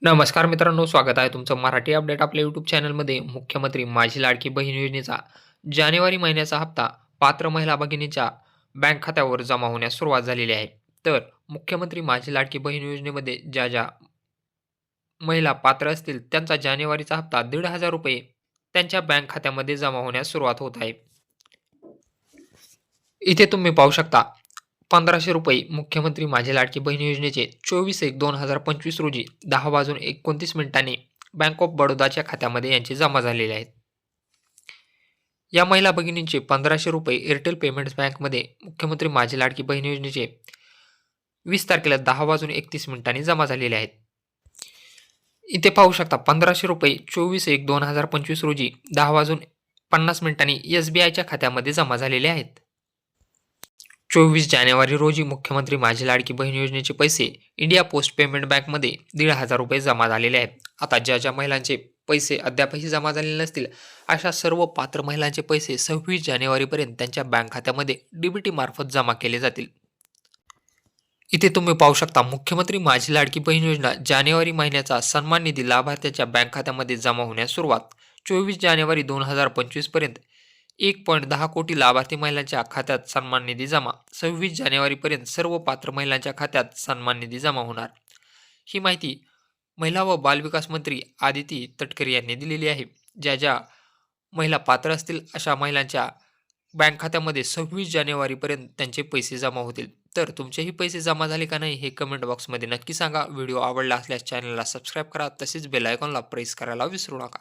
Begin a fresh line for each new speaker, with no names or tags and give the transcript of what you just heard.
नमस्कार मित्रांनो, स्वागत आहे तुमचं मराठी अपडेट आपल्या यूट्यूब चॅनलमध्ये. मुख्यमंत्री माझी लाडकी बहीण योजनेचा जानेवारी महिन्याचा हप्ता पात्र महिला भगिनीच्या बँक खात्यावर जमा होण्यास सुरुवात झालेली आहे. तर मुख्यमंत्री माझी लाडकी बहीण योजनेमध्ये ज्या महिला पात्र असतील त्यांचा जानेवारीचा हप्ता ₹1,500 त्यांच्या बँक खात्यामध्ये जमा होण्यास सुरुवात होत आहे. इथे तुम्ही पाहू शकता ₹1,500 मुख्यमंत्री माझी लाडकी बहीण योजनेचे 24/1/2025 रोजी 10:29 बँक ऑफ बडोदाच्या खात्यामध्ये यांचे जमा झालेले आहेत. या महिला भगिनींचे ₹1,500 एअरटेल पेमेंट्स बँकमध्ये मुख्यमंत्री माझी लाडकी बहीण योजनेचे 20 तारखेला 10:31 जमा झालेले आहेत. इथे पाहू शकता ₹1,500 24/1/2025 रोजी 10:50 SBIच्या खात्यामध्ये जमा झालेले आहेत. 24 जानेवारी रोजी मुख्यमंत्री माझी लाडकी बहीण योजनेचे पैसे इंडिया पोस्ट पेमेंट बँकमध्ये ₹1,500 जमा झालेले आहेत. आता ज्या महिलांचे पैसे अद्यापही जमा झालेले नसतील अशा सर्व पात्र महिलांचे पैसे 26 जानेवारीपर्यंत त्यांच्या बँक खात्यामध्ये डीबीटी मार्फत जमा केले जातील. इथे तुम्ही पाहू शकता मुख्यमंत्री माझी लाडकी बहीण योजना जानेवारी महिन्याचा सन्मान निधी लाभार्थ्याच्या बँक खात्यामध्ये जमा होण्यास सुरुवात. 24 जानेवारी 2025 पर्यंत 1.10 कोटी लाभार्थी महिलांच्या खात्यात सन्मान निधी जमा. 26 जानेवारीपर्यंत सर्व पात्र महिलांच्या खात्यात सन्मान निधी जमा होणार. ही माहिती महिला व बालविकास मंत्री आदिती तटकरे यांनी दिलेली आहे. ज्या महिला पात्र असतील अशा महिलांच्या बँक खात्यामध्ये 26 जानेवारीपर्यंत त्यांचे पैसे जमा होतील. तर तुमचेही पैसे जमा झाले का नाही हे कमेंट बॉक्समध्ये नक्की सांगा. व्हिडिओ आवडला असल्यास चॅनलला सबस्क्राईब करा, तसेच बेल आयकॉनला प्रेस करायला विसरू नका.